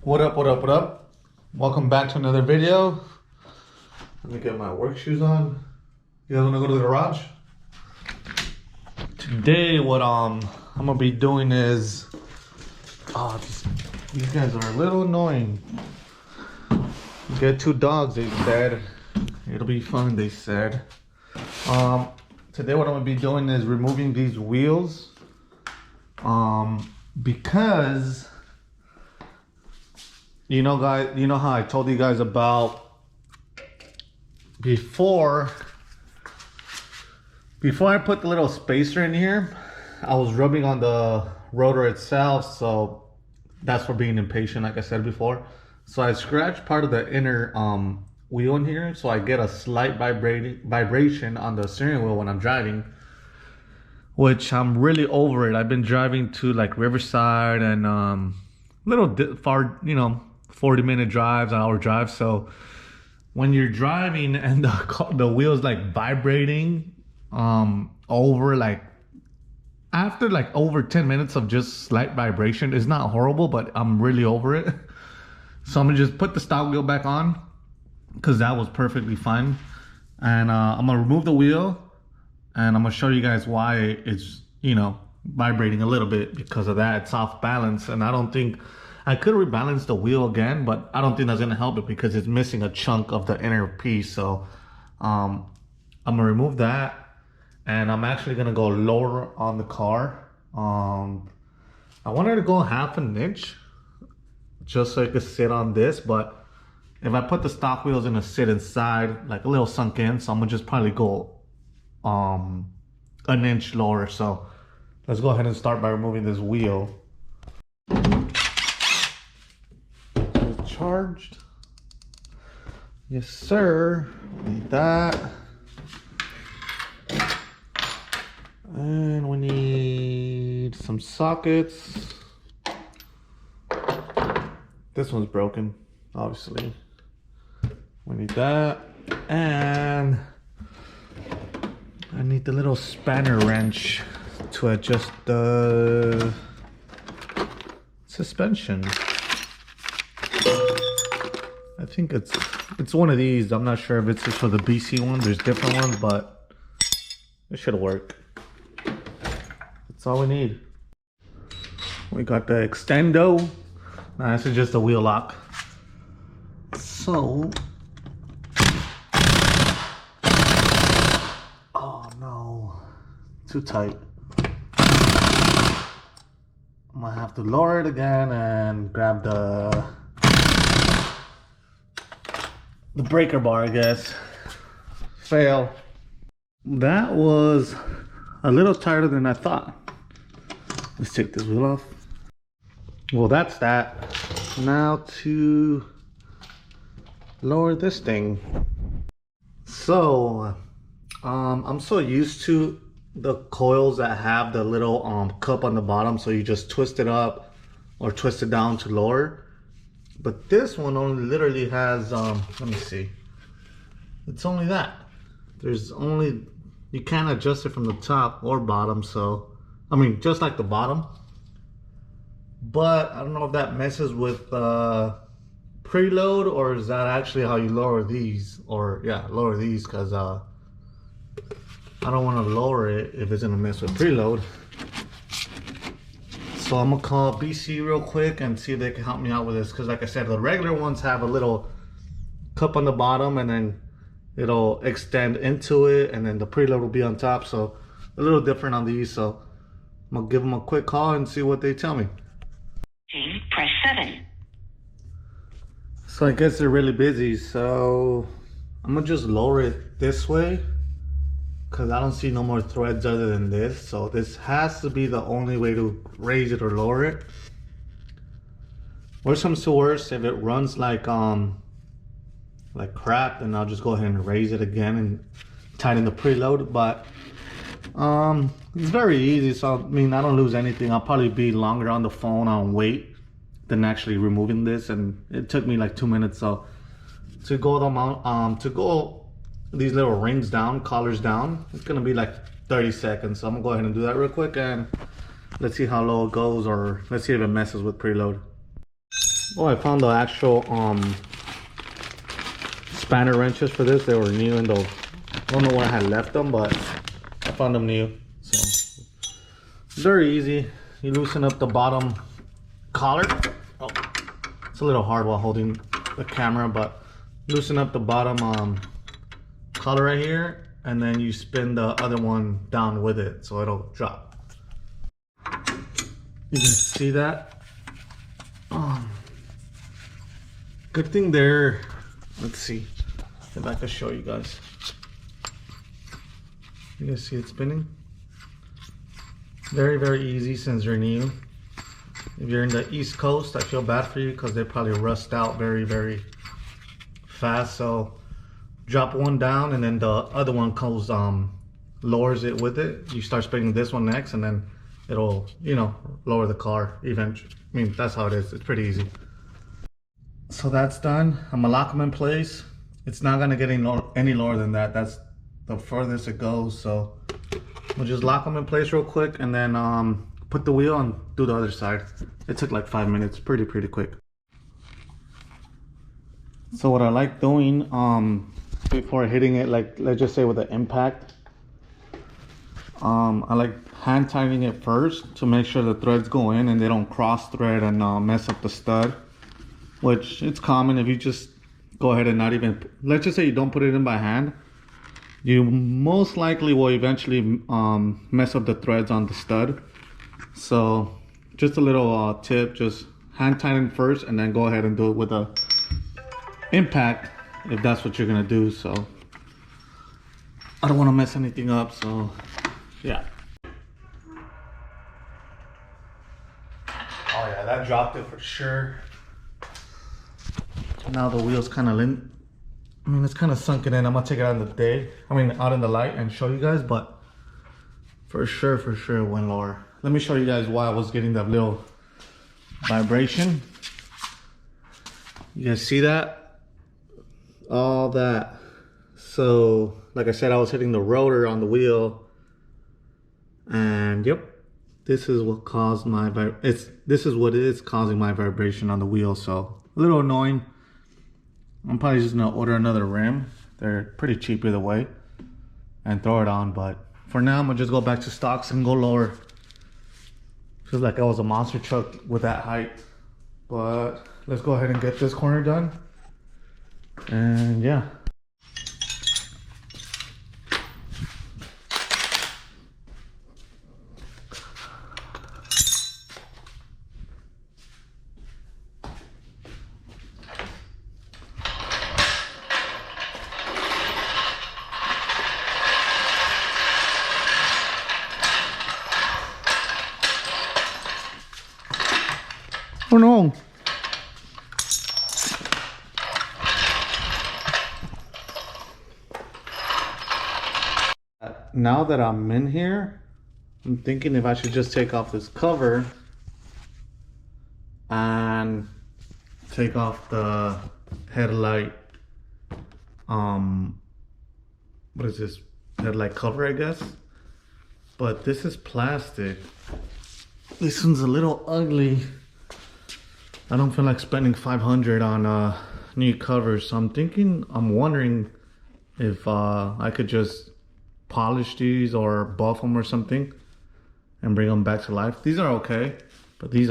What up, what up, what up? Welcome back to another video. Let me get my work shoes on. You guys wanna go to the garage? Today what I'm gonna be doing is these guys are a little annoying. You get two dogs, they said. It'll be fun, they said. Today what I'm gonna be doing is removing these wheels. Because you know guys, you know how I told you guys about before I put the little spacer in here, I was rubbing on the rotor itself, so that's for being impatient, like I said before. So I scratched part of the inner wheel in here, so I get a slight vibration on the steering wheel when I'm driving, which I'm really over it. I've been driving to like Riverside and far, 40-minute drives, an hour drive. So when you're driving and the wheel's like vibrating after over 10 minutes of just slight vibration, it's not horrible, but I'm really over it. So I'm gonna just put the stock wheel back on because that was perfectly fine. And I'm gonna remove the wheel and I'm gonna show you guys why it's, vibrating a little bit because of that. It's off balance, and I don't think I could rebalance the wheel again, but I don't think that's gonna help it because it's missing a chunk of the inner piece. So I'm gonna remove that, and I'm actually gonna go lower on the car. I wanted to go half an inch just so it could sit on this, but if I put the stock wheel, it's gonna sit inside, like a little sunk in. So I'm gonna just probably go an inch lower. So let's go ahead and start by removing this wheel. Charged. Yes, sir. Need that. And we need some sockets. This one's broken, obviously. We need that. And I need the little spanner wrench to adjust the suspension. I think it's one of these. I'm not sure if it's just for the BC one. There's different ones, but it should work. That's all we need. We got the extendo. Nah, this is just a wheel lock. So, oh no, too tight. I'm gonna have to lower it again and grab the breaker bar, I guess. Fail. That was a little tighter than I thought. Let's take this wheel off. Well, that's that. Now to lower this thing. So I'm so used to the coils that have the little cup on the bottom, so you just twist it up or twist it down to lower. But this one only literally has let me see, it's only that. You can't adjust it from the top or bottom, so I mean just like the bottom. But I don't know if that messes with preload, or is that actually how you lower these, or yeah, lower these, because I don't want to lower it if it's gonna mess with preload. So I'm gonna call BC real quick and see if they can help me out with this, because like I said, the regular ones have a little cup on the bottom and then it'll extend into it, and then the preload will be on top. So a little different on these. So I'm gonna give them a quick call and see what they tell me. Press 7. So I guess they're really busy, so I'm gonna just lower it this way because I don't see no more threads other than this. So this has to be the only way to raise it or lower it. Worst comes to worst, if it runs like crap, then I'll just go ahead and raise it again and tighten the preload. But it's very easy, so I mean I don't lose anything. I'll probably be longer on the phone on wait than actually removing this, and it took me like 2 minutes. So to go these little rings down, collars down, it's gonna be like 30 seconds. So I'm gonna go ahead and do that real quick, and let's see how low it goes, or let's see if it messes with preload. Oh, I found the actual spanner wrenches for this. They were new in those. I don't know where I had left them, but I found them new. So very easy. You loosen up the bottom collar. Oh, it's a little hard while holding the camera, but loosen up the bottom collar right here, and then you spin the other one down with it so it'll drop. You can see that. Good thing there. Let's see if I can show you guys. You guys see it spinning? Very, very easy since you're new. If you're in the East Coast, I feel bad for you because they probably rust out very, very fast. So drop one down and then the other one goes lowers it with it. You start spinning this one next, and then it'll, you know, lower the car eventually. I mean, that's how it is. It's pretty easy. So that's done. I'm gonna lock them in place. It's not gonna get any lower than that. That's the furthest it goes. So we'll just lock them in place real quick, and then put the wheel and do the other side. It took like 5 minutes, pretty quick. So what I like doing before hitting it, like let's just say with the impact, I like hand tightening it first to make sure the threads go in and they don't cross thread and mess up the stud, which it's common if you just go ahead and not even, let's just say you don't put it in by hand, you most likely will eventually mess up the threads on the stud. So just a little tip, just hand tighten first and then go ahead and do it with a impact if that's what you're gonna do. So I don't want to mess anything up, so yeah. Oh yeah, that dropped it for sure. Now the wheel's kind of I mean, it's kind of sunken in. I'm gonna take it out in the day, out in the light and show you guys, but for sure it went lower. Let me show you guys why I was getting that little vibration. You guys see that? All that. So like I said, I was hitting the rotor on the wheel, and yep, this is what caused my this is what is causing my vibration on the wheel. So a little annoying. I'm probably just gonna order another rim. They're pretty cheap either way, and throw it on. But for now, I'm gonna just go back to stocks and go lower. Feels like I was a monster truck with that height. But let's go ahead and get this corner done. And yeah. Oh no. Now that I'm in here, I'm thinking if I should just take off this cover and take off the headlight, what is this? Headlight cover, I guess. But this is plastic. This one's a little ugly. I don't feel like spending $500 on new covers, so I'm wondering if I could just polish these or buff them or something and bring them back to life. These are okay, but these